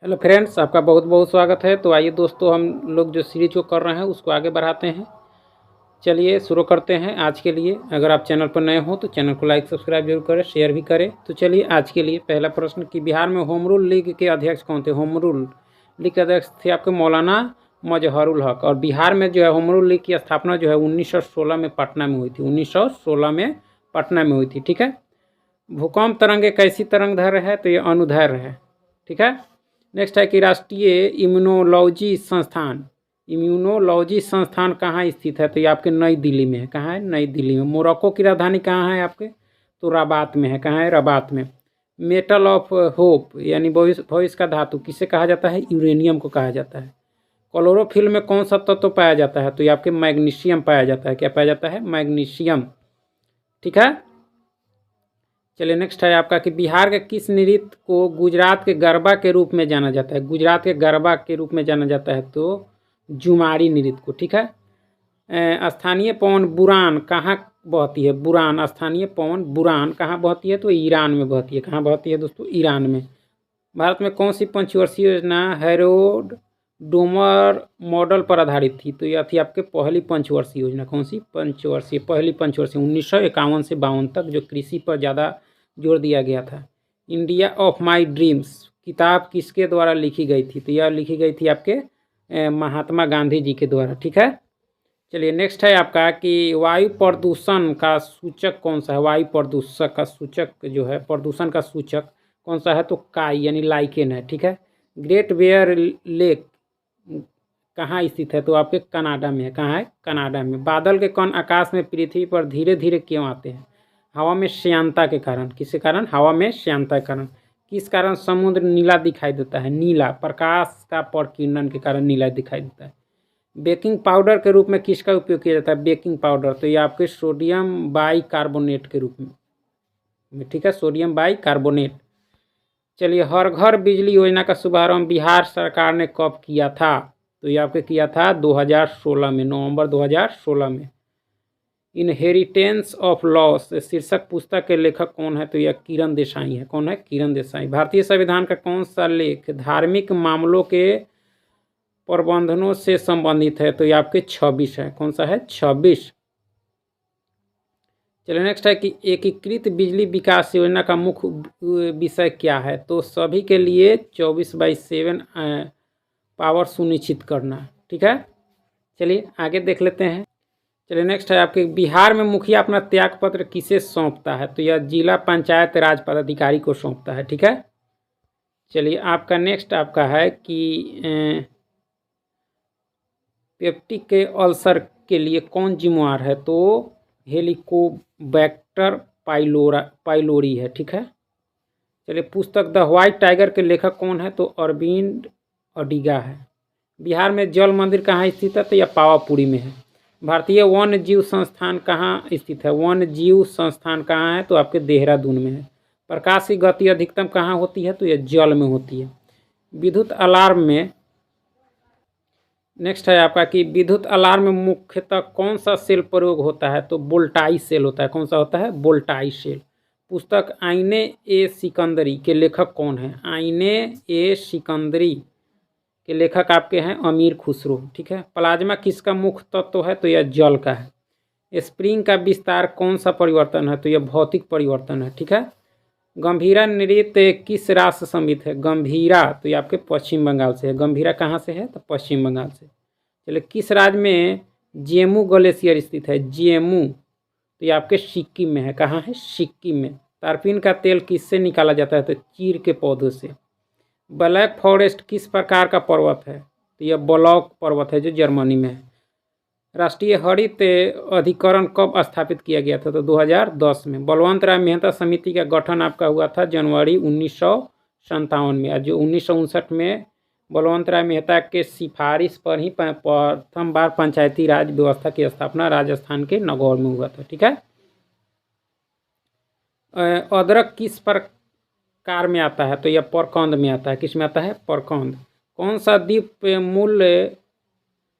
Hello friends, आपका बहुत बहुत स्वागत है। तो आइए दोस्तों, हम लोग जो सीरीज को कर रहे हैं उसको आगे बढ़ाते हैं। चलिए शुरू करते हैं। आज के लिए अगर आप चैनल पर नए हो तो चैनल को लाइक सब्सक्राइब जरूर करें, शेयर भी करें। तो चलिए आज के लिए पहला प्रश्न कि बिहार में होम रूल लीग के अध्यक्ष कौन थे। होम रूल लीग के अध्यक्ष थे आपके मौलाना मजहरुल हक। और बिहार में जो है होम रूल लीग की स्थापना जो है 1916 में पटना में हुई थी। 1916 में पटना में हुई थी। ठीक है। भूकंप तरंग एक ऐसी तरंगधर है तो ये अनुदैर्घ्य है। ठीक है। नेक्स्ट है कि राष्ट्रीय इम्यूनोलॉजी संस्थान कहाँ स्थित है। तो ये आपके नई दिल्ली में है। कहाँ है? नई दिल्ली में। मोरक्को की राजधानी कहाँ है आपके? तो रबात में है। कहाँ है? रबात में। मेटल ऑफ होप यानी भविष्य का धातु किसे कहा जाता है? यूरेनियम को कहा जाता है। क्लोरोफिल में कौन सा तत्व पाया जाता है? तो ये आपके मैग्नीशियम पाया जाता है। क्या पाया जाता है? मैग्नीशियम। ठीक है। चलिए नेक्स्ट है आपका कि बिहार के किस नृत्य को गुजरात के गरबा के रूप में जाना जाता है। गुजरात के गरबा के रूप में जाना जाता है तो जुमारी नृत्य को। ठीक है। स्थानीय पवन बुरान कहाँ बहती है? बुरान, स्थानीय पवन बुरान कहाँ बहती है? तो ईरान में बहती है। कहाँ बहती है दोस्तों? ईरान में। भारत में कौन सी पंचवर्षीय योजना हैरोल्ड डोमर मॉडल पर आधारित थी? तो यह थी आपके पहली पंचवर्षीय योजना। कौन सी पंचवर्षीय? पहली पंचवर्षीय 1951 से 52 तक, जो कृषि पर ज़्यादा जोर दिया गया था। इंडिया ऑफ माई ड्रीम्स किताब किसके द्वारा लिखी गई थी? तो यह लिखी गई थी आपके महात्मा गांधी जी के द्वारा। ठीक है। चलिए नेक्स्ट है आपका कि वायु प्रदूषण का सूचक कौन सा है। वायु प्रदूषक का सूचक जो है, प्रदूषण का सूचक कौन सा है? तो काई यानी लाइकेन है। ठीक है। ग्रेट बेयर लेक कहाँ स्थित है? तो आपके कनाडा में है। कहाँ है? कनाडा में। बादल के कण आकाश में पृथ्वी पर धीरे धीरे क्यों आते हैं? हवा में श्यानता के कारण। किसके कारण? हवा में श्यानता के कारण। किस कारण समुद्र नीला दिखाई देता है? नीला, प्रकाश का प्रकीर्णन के कारण नीला दिखाई देता है। बेकिंग पाउडर के रूप में किसका उपयोग किया जाता है? बेकिंग पाउडर तो ये आपके सोडियम बाइकार्बोनेट के रूप में। ठीक है, सोडियम बाइकार्बोनेट। चलिए, हर घर बिजली योजना का शुभारंभ बिहार सरकार ने कब किया था? तो ये आपके किया था 2016 में, नवंबर 2016 में। इनहेरिटेंस ऑफ लॉस शीर्षक पुस्तक के लेखक कौन है? तो यह किरण देसाई है। कौन है? किरण देसाई। भारतीय संविधान का कौन सा लेख धार्मिक मामलों के प्रबंधनों से संबंधित है? तो ये आपके 26 है। कौन सा है? 26। चलिए नेक्स्ट है कि एकीकृत बिजली विकास योजना का मुख्य विषय क्या है? तो सभी के लिए 24/7 पावर सुनिश्चित करना। ठीक है। चलिए आगे देख लेते हैं। चलिए नेक्स्ट है आपके बिहार में मुखिया अपना त्यागपत्र किसे सौंपता है? तो यह जिला पंचायत राज पदाधिकारी को सौंपता है। ठीक है। चलिए आपका नेक्स्ट आपका है कि पेप्टिक के अल्सर के लिए कौन जिम्मेवार है? तो हेलिकोबैक्टर पाइलोरी है। ठीक है। चलिए, पुस्तक द व्हाइट टाइगर के लेखक कौन है? तो अरविंद अडिगा है। बिहार में जल मंदिर कहाँ स्थित है? तो यह पावापुरी में है। भारतीय वन्य जीव संस्थान कहाँ स्थित है? वन्य जीव संस्थान कहाँ है? तो आपके देहरादून में है। प्रकाश की गति अधिकतम कहाँ होती है? तो यह जल में होती है। विद्युत अलार्म में नेक्स्ट है आपका कि विद्युत अलार्म में मुख्यतः कौन सा सेल प्रयोग होता है? तो वोल्टाई सेल होता है। कौन सा होता है? वोल्टाई सेल। पुस्तक आईने ए सिकंदरी के लेखक कौन है? आईने ए सिकंदरी के लेखक आपके हैं अमीर खुसरो। ठीक है। प्लाज्मा किसका मुख्य तत्व है? तो यह जल का है। स्प्रिंग का विस्तार कौन सा परिवर्तन है? तो यह भौतिक परिवर्तन है। ठीक है। गंभीरा नृत्य किस राज्य से संबंधित है? गंभीरा तो ये आपके पश्चिम बंगाल से है। गंभीरा कहाँ से है? तो पश्चिम बंगाल से। चलिए, किस राज्य में जेमू ग्लेशियर स्थित है? जेमू तो ये आपके सिक्किम में है। कहाँ है? सिक्किम में। तारपीन का तेल किससे निकाला जाता है? तो चीड़ के पौधों से। ब्लैक फॉरेस्ट किस प्रकार का पर्वत है? तो यह ब्लॉक पर्वत है जो जर्मनी में है। राष्ट्रीय हरित अधिकरण कब स्थापित किया गया था? तो 2010 में। बलवंत राय मेहता समिति का गठन आपका हुआ था जनवरी 1957 में। और जो 1959 में बलवंत राय मेहता के सिफारिश पर ही प्रथम बार पंचायती राज व्यवस्था की स्थापना राजस्थान के नागौर में हुआ था। ठीक है। अदरक किस प्रकार में आता है? तो यह परकंद में आता है। किस में आता है? परकंद। कौन सा द्वीप मूल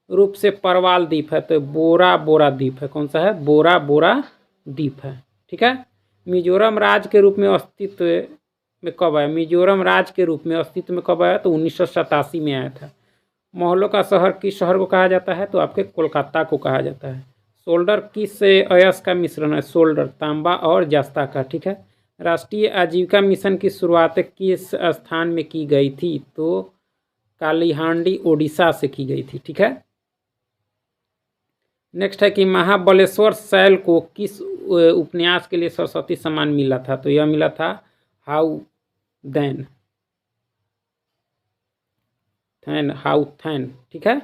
रूप से परवाल द्वीप है? तो बोरा बोरा द्वीप है। कौन सा है? बोरा बोरा द्वीप है। ठीक है। मिजोरम राज्य के रूप में अस्तित्व में कब आया, मिजोरम राज्य के रूप में अस्तित्व में कब आया, तो 1987 में आया था। महलों का शहर किस शहर को कहा जाता है, तो आपके कोलकाता को कहा जाता है। सोल्डर किस अयस्क का मिश्रण है, सोल्डर तांबा और जस्ता का, ठीक है। राष्ट्रीय आजीविका मिशन की शुरुआत किस स्थान में की गई थी, तो कालीहांडी ओडिशा से की गई थी, ठीक है। नेक्स्ट है कि महाबलेश्वर शैल को किस उपन्यास के लिए सरस्वती सम्मान मिला था, तो यह मिला था how then than how than, ठीक है।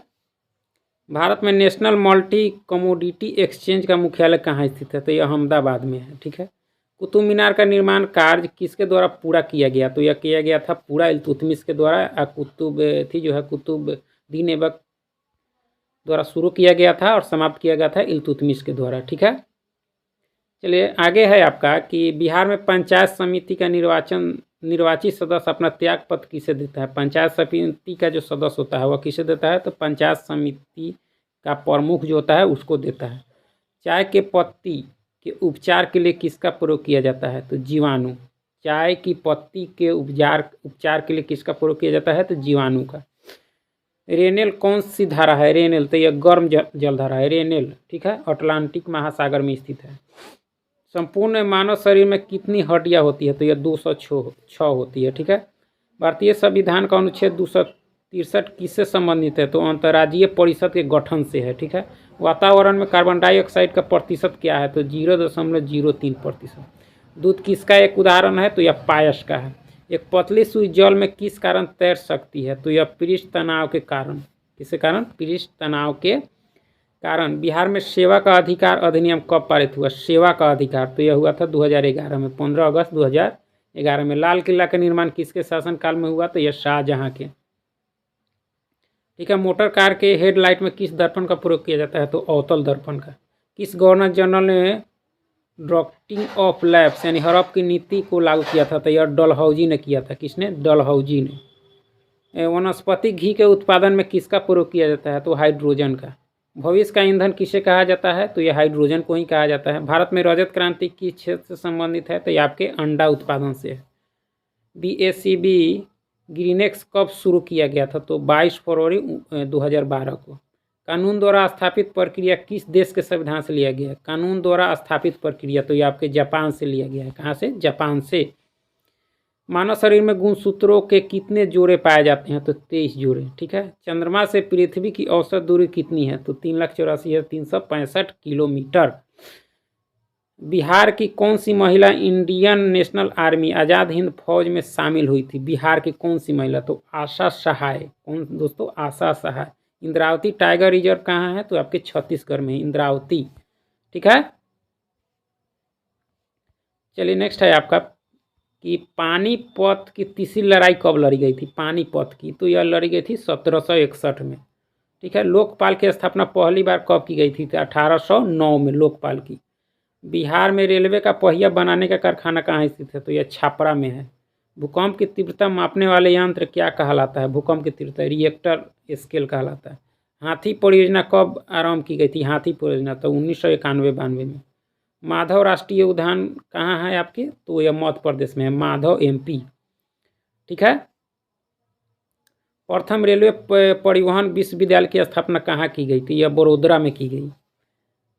भारत में नेशनल मल्टी कमोडिटी एक्सचेंज का मुख्यालय कहाँ स्थित है, तो यह अहमदाबाद में है, ठीक है। कुतुब मीनार का निर्माण कार्य किसके द्वारा पूरा किया गया, तो यह किया गया था पूरा इल्तुतमिश के द्वारा। कुतुब थी जो है कुतुबुद्दीन ऐबक द्वारा शुरू किया गया था और समाप्त किया गया था इल्तुतमिश के द्वारा, ठीक है। चलिए आगे है आपका कि बिहार में पंचायत समिति का निर्वाचित सदस्य अपना त्याग पत्र किसे देता है। पंचायत समिति का जो सदस्य होता है वह किसे देता है, तो पंचायत समिति का प्रमुख जो होता है उसको देता है। चाय के पत्ती के उपचार के लिए किसका प्रयोग किया जाता है, तो जीवाणु। चाय की पत्ती के उपचार के लिए किसका प्रयोग किया जाता है, तो जीवाणु का। रेनेल कौन सी धारा है, रेनेल तो यह गर्म जलधारा है रेनेल, ठीक है, अटलांटिक महासागर में स्थित है। संपूर्ण मानव शरीर में कितनी हड्डियां होती है, तो यह 206 होती है, ठीक है। भारतीय संविधान का अनुच्छेद 263 किससे संबंधित है, तो अंतर्राज्यीय परिषद के गठन से है, ठीक है। वातावरण में कार्बन डाइऑक्साइड का प्रतिशत क्या है, तो 0.03%। दूध किसका एक उदाहरण है, तो यह पायस का है। एक पतली सुई जल में किस कारण तैर सकती है, तो यह पृष्ठ तनाव के कारण। किसके कारण, पृष्ठ तनाव के कारण। बिहार में सेवा का अधिकार अधिनियम कब पारित हुआ, सेवा का अधिकार, तो यह हुआ था 2011 में, 15 अगस्त 2011 में। लाल किला का निर्माण किसके शासनकाल में हुआ, तो यह शाहजहां के, ठीक है। मोटर कार के हेडलाइट में किस दर्पण का प्रयोग किया जाता है, तो अवतल दर्पण का। किस गवर्नर जनरल ने ड्राफ्टिंग ऑफ लैब्स यानी हड़प की नीति को लागू किया था, तो यह डलहौजी ने किया था। किसने, डलहौजी ने। वनस्पति घी के उत्पादन में किसका प्रयोग किया जाता है, तो हाइड्रोजन का। भविष्य का ईंधन किसे कहा जाता है, तो यह हाइड्रोजन को ही कहा जाता है। भारत में रजत क्रांति किस क्षेत्र से संबंधित है, तो ये आपके अंडा उत्पादन से है। BACB ग्रीनेक्स कब शुरू किया गया था, तो 22 फरवरी 2012 को। कानून द्वारा स्थापित प्रक्रिया किस देश के संविधान से लिया गया है, कानून द्वारा स्थापित प्रक्रिया, तो ये आपके जापान से लिया गया है। कहाँ से, जापान से। मानव शरीर में गुणसूत्रों के कितने जोड़े पाए जाते हैं, तो 23 जोड़े, ठीक है। चंद्रमा से पृथ्वी की औसत दूरी कितनी है, तो 3,84,365 किलोमीटर। बिहार की कौन सी महिला Indian national army Azad Hind फौज में शामिल हुई थी, बिहार की कौन सी महिला, तो आशा सहाय। कौन दोस्तों, आशा सहाय। इंद्रावती टाइगर रिजर्व कहाँ है, तो आपके छत्तीसगढ़ में इंद्रावती, ठीक है। चलिए नेक्स्ट है आपका कि पानीपत की तीसरी लड़ाई कब लड़ी गई थी, पानीपत की, तो यह लड़ी गई थी 1761 में, ठीक है। लोकपाल की स्थापना पहली बार कब की गई थी, तो 1809 में लोकपाल की। बिहार में रेलवे का पहिया बनाने का कारखाना कहाँ स्थित है, तो यह छपरा में है। भूकंप की तीव्रता मापने वाले यंत्र क्या कहलाता है, भूकंप की तीव्रता रिएक्टर स्केल कहलाता है। हाथी परियोजना कब आरंभ की गई थी, हाथी परियोजना तो 1991-92 में। माधव राष्ट्रीय उद्यान कहाँ है आपके, तो यह मध्य प्रदेश में है, माधव MP, ठीक है। प्रथम रेलवे परिवहन विश्वविद्यालय की स्थापना कहाँ की गई थी, यह बड़ोदरा में की गई।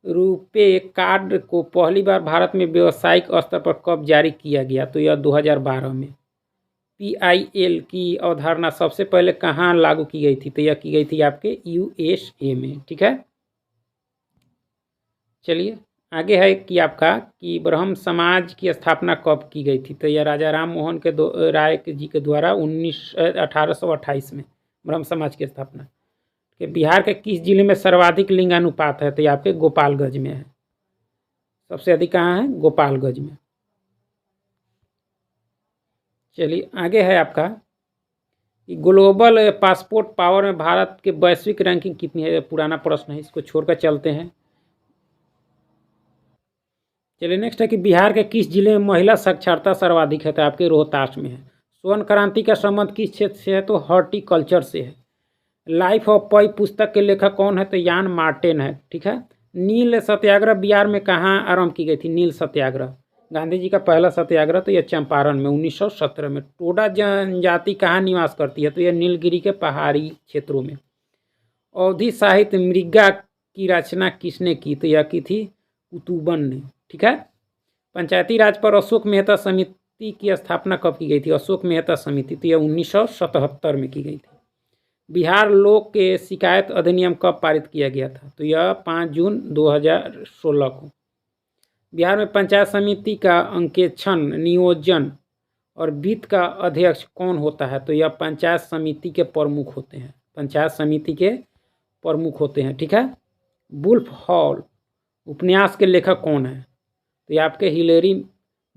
रुपे कार्ड को पहली बार भारत में व्यावसायिक स्तर पर कब जारी किया गया, तो यह 2012 में। PIL की अवधारणा सबसे पहले कहाँ लागू की गई थी, तो यह की गई थी आपके USA में, ठीक है। चलिए आगे है कि आपका कि ब्रह्म समाज की स्थापना कब की गई थी, तो यह राजा राम मोहन के राय जी के द्वारा 1828 में ब्रह्म समाज की स्थापना। कि बिहार के किस जिले में सर्वाधिक लिंगानुपात है, तो ये आपके गोपालगंज में है। सबसे अधिक कहाँ है, गोपालगंज में। चलिए आगे है आपका कि ग्लोबल पासपोर्ट पावर में भारत के वैश्विक रैंकिंग कितनी है, पुराना प्रश्न है, इसको छोड़कर चलते हैं। चलिए नेक्स्ट है कि बिहार के किस जिले में महिला साक्षरता सर्वाधिक है, तो आपके रोहतास में है। स्वर्ण क्रांति का संबंध किस क्षेत्र से है, तो हॉर्टिकल्चर से है। लाइफ ऑफ पाई पुस्तक के लेखक कौन है, तो यान मार्टिन है, ठीक है। नील सत्याग्रह बिहार में कहाँ आरंभ की गई थी, नील सत्याग्रह गांधी जी का पहला सत्याग्रह तो यह चंपारण में 1917 में। टोडा जनजाति कहाँ निवास करती है? तो यह नीलगिरी के पहाड़ी क्षेत्रों में। अवधी साहित्य मृगा की रचना किसने की? तो यह की थी कुतुबन ने। ठीक है। पंचायती राज पर अशोक मेहता समिति की स्थापना कब की गई थी? अशोक मेहता समिति तो यह 1977 में की गई थी। बिहार लोक के शिकायत अधिनियम कब पारित किया गया था? तो यह 5 जून 2016 को। बिहार में पंचायत समिति का अंकेक्षण, नियोजन और वित्त का अध्यक्ष कौन होता है? तो यह पंचायत समिति के प्रमुख होते हैं। पंचायत समिति के प्रमुख होते हैं। ठीक है। वुल्फ हॉल उपन्यास के लेखक कौन है? तो ये आपके हिलेरी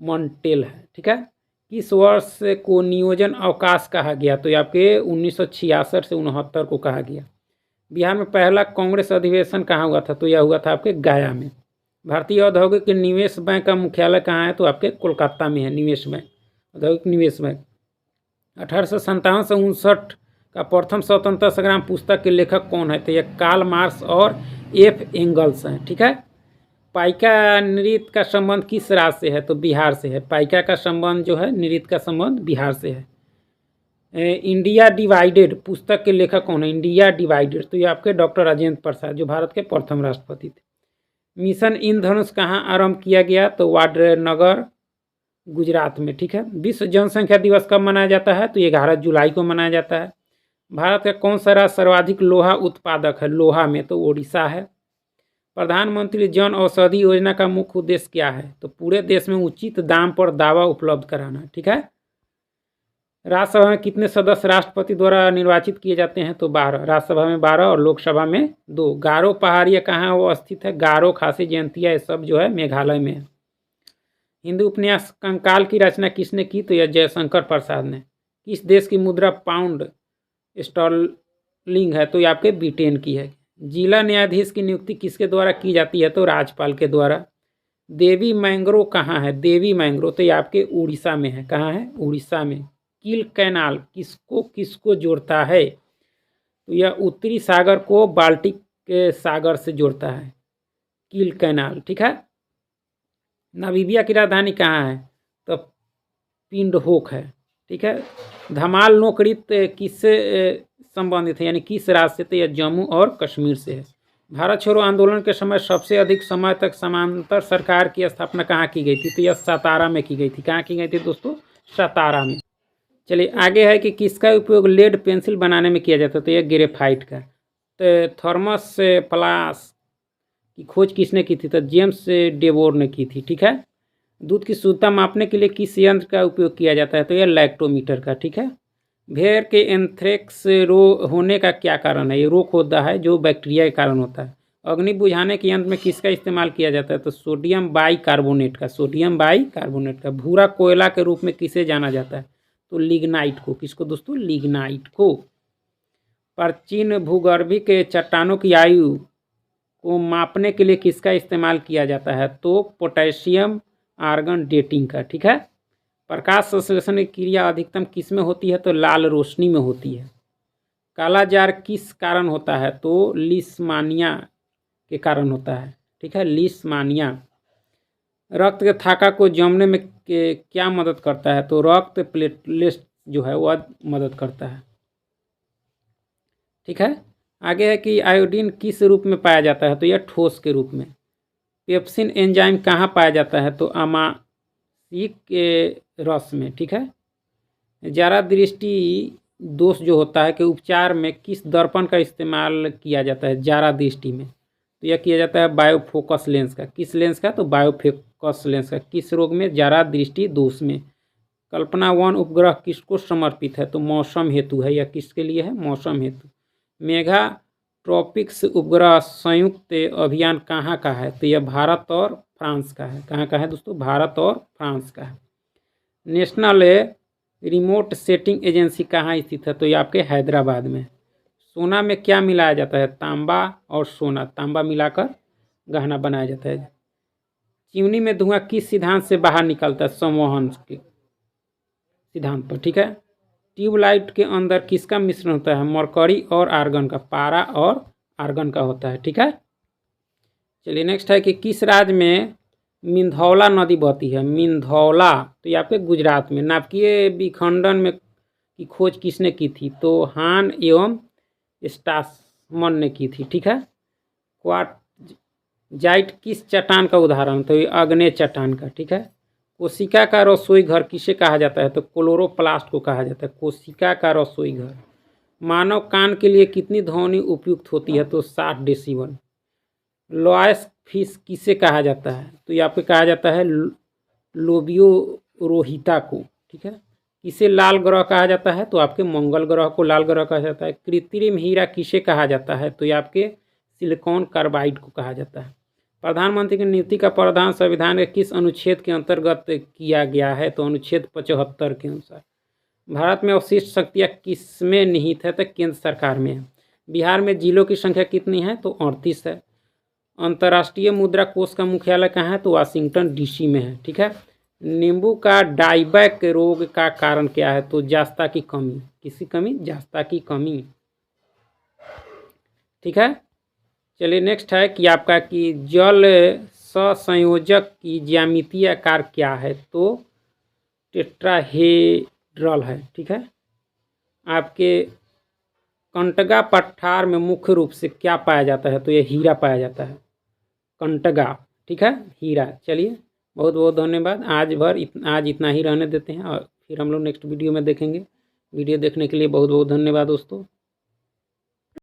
मंटेल है। ठीक है। किस वर्ष को नियोजन अवकाश कहा गया? तो ये आपके 1966 से 69 को कहा गया। बिहार में पहला कांग्रेस अधिवेशन कहाँ हुआ था? तो यह हुआ था आपके गया में। भारतीय औद्योगिक निवेश बैंक का मुख्यालय कहाँ है? तो आपके कोलकाता में है निवेश बैंक, औद्योगिक निवेश बैंक। 1857 से 59 का प्रथम स्वतंत्रता संग्राम पुस्तक के लेखक कौन है? तो यह कार्ल मार्क्स और एफ एंगल्स हैं। ठीक है। पाइका नृत्य का संबंध किस राज्य से है? तो बिहार से है। पाइका का संबंध जो है, नृत्य का संबंध बिहार से है। इंडिया डिवाइडेड पुस्तक के लेखक कौन है? इंडिया डिवाइडेड तो ये आपके डॉक्टर राजेंद्र प्रसाद, जो भारत के प्रथम राष्ट्रपति थे। मिशन इंद्रधनुष कहाँ आरंभ किया गया? तो वाडनगर, गुजरात में। ठीक है। विश्व जनसंख्या दिवस कब मनाया जाता है? तो 11 जुलाई को मनाया जाता है। भारत का कौन सा राज्य सर्वाधिक लोहा उत्पादक है लोहा में? तो ओडिशा है। प्रधानमंत्री जन औषधि योजना का मुख्य उद्देश्य क्या है? तो पूरे देश में उचित दाम पर दवा उपलब्ध कराना। ठीक है। राज्यसभा में कितने सदस्य राष्ट्रपति द्वारा निर्वाचित किए जाते हैं? तो 12। राज्यसभा में 12 और लोकसभा में 2। गारो पहाड़ियाँ कहाँ वो स्थित है? गारो, खासी, जयंतिया, ये सब जो है मेघालय में है। हिंदी उपन्यास कंकाल की रचना किसने की? तो यह जयशंकर प्रसाद ने। किस देश की मुद्रा पाउंड स्टर्लिंग है? तो ये आपके ब्रिटेन की है। जिला न्यायाधीश की नियुक्ति किसके द्वारा की जाती है? तो राज्यपाल के द्वारा। देवी मैंग्रो कहाँ है? देवी मैंग्रो तो ये आपके उड़ीसा में है। कहाँ है? उड़ीसा में। किल कैनाल किसको किसको जोड़ता है? तो यह उत्तरी सागर को बाल्टिक के सागर से जोड़ता है, किल कैनाल। ठीक है। नामीबिया की राजधानी कहाँ है? तो पिंडहोक है। ठीक है। धमाल नृत्य किससे संबंधित है, यानी किस राज्य से? तो यह जम्मू और कश्मीर से है। भारत छोड़ो आंदोलन के समय सबसे अधिक समय तक समांतर सरकार की स्थापना कहाँ की गई थी? तो यह सतारा में की गई थी। कहाँ की गई थी दोस्तों? सतारा में। चलिए आगे है कि किसका उपयोग लेड पेंसिल बनाने में किया जाता है? तो यह ग्रेफाइट का। तो थर्मस प्लास की खोज किसने की थी? तो जेम्स डेवोर ने की थी। ठीक है। दूध की शुद्धता मापने के लिए किस यंत्र का उपयोग किया जाता है? तो यह लैक्टोमीटर का। ठीक है। भेड़ के एंथ्रेक्स रोग होने का क्या कारण है? ये रोग होता है जो बैक्टीरिया के कारण होता है। अग्नि बुझाने के यंत्र में किसका इस्तेमाल किया जाता है? तो सोडियम बाइकार्बोनेट का। सोडियम बाइकार्बोनेट का। भूरा कोयला के रूप में किसे जाना जाता है? तो लिग्नाइट को। किसको दोस्तों? लिग्नाइट को। प्राचीन भूगर्भिक चट्टानों की आयु को मापने के लिए किसका इस्तेमाल किया जाता है? तो पोटेशियम आर्गन डेटिंग का। ठीक है। प्रकाश संश्लेषण की क्रिया अधिकतम किस में होती है? तो लाल रोशनी में होती है। काला जार किस कारण होता है? तो लिस्मानिया के कारण होता है। ठीक है। लिस्मानिया। रक्त के थाका को जमने में क्या मदद करता है? तो रक्त प्लेटलेट्स जो है वह मदद करता है। ठीक है। आगे है कि आयोडीन किस रूप में पाया जाता है? तो यह ठोस के रूप में। पेप्सिन एंजाइम कहाँ पाया जाता है? तो आमाशयिक के रस में। ठीक है। जारा दृष्टि दोष जो होता है कि उपचार में किस दर्पण का इस्तेमाल किया जाता है? जारा दृष्टि में तो यह किया जाता है बायोफोकस लेंस का। किस लेंस का? तो बायोफोकस लेंस का। किस रोग में? जारा दृष्टि दोष में। कल्पना 1 उपग्रह किसको समर्पित है? तो मौसम हेतु है। यह किसके लिए है? मौसम हेतु। मेगा ट्रॉपिक्स उपग्रह संयुक्त अभियान कहाँ का है? तो यह भारत और फ्रांस का है। कहाँ का है दोस्तों? भारत और फ्रांस का है। नेशनल रिमोट सेटिंग एजेंसी कहाँ स्थित है? तो ये आपके हैदराबाद में। सोना में क्या मिलाया जाता है? तांबा और सोना, तांबा मिलाकर गहना बनाया जाता है। चिमनी में धुआं किस सिद्धांत से बाहर निकलता है? संवहन के सिद्धांत पर। ठीक है। ट्यूबलाइट के अंदर किसका मिश्रण होता है? मरकरी और आर्गन का। पारा और आर्गन का होता है। ठीक है। चलिए नेक्स्ट है कि किस राज्य में मिंधौला नदी बहती है, मिंधौला, तो ये आपके गुजरात में। नाभिकीय विखंडन में की खोज किसने की थी? तो हान एवं स्टासमन ने की थी। ठीक है। क्वार्टजाइट किस चट्टान का उदाहरण? तो ये अग्नेय चट्टान का। ठीक है। कोशिका का रसोई घर किसे कहा जाता है? तो क्लोरोप्लास्ट को कहा जाता है, कोशिका का रसोई घर। मानव कान के लिए कितनी ध्वनि उपयुक्त होती है? तो 60 डेसिबल। लॉयस फिश किसे कहा जाता है? तो ये आपको कहा जाता है लोबियो रोहिता को। ठीक है। किसे लाल ग्रह कहा जाता है? तो आपके मंगल ग्रह को लाल ग्रह कहा जाता है। कृत्रिम हीरा किसे कहा जाता है? तो ये आपके सिलिकॉन कार्बाइड को कहा जाता है। प्रधानमंत्री की नियुक्ति का प्रावधान संविधान के किस अनुच्छेद के अंतर्गत किया गया है? तो अनुच्छेद 75 के अनुसार। भारत में अवशिष्ट शक्तियाँ किस में निहित है? तो केंद्र सरकार में है। बिहार में जिलों की संख्या कितनी है? तो 38 है। अंतर्राष्ट्रीय मुद्रा कोष का मुख्यालय कहाँ है? तो वाशिंगटन डीसी में है। ठीक है। नींबू का डायबैक रोग का कारण क्या है? तो जास्ता की कमी। किसकी कमी? जास्ता की कमी। ठीक है। चलिए नेक्स्ट है कि आपका कि जल सहसंयोजक की ज्यामितीय आकार क्या है? तो टेट्राहेड्रल है। ठीक है। आपके कंटगा पठार में मुख्य रूप से क्या पाया जाता है? तो ये हीरा पाया जाता है, कंटगा। ठीक है, हीरा। चलिए बहुत बहुत धन्यवाद। आज इतना ही रहने देते हैं और फिर हम लोग नेक्स्ट वीडियो में देखेंगे। वीडियो देखने के लिए बहुत बहुत धन्यवाद दोस्तों।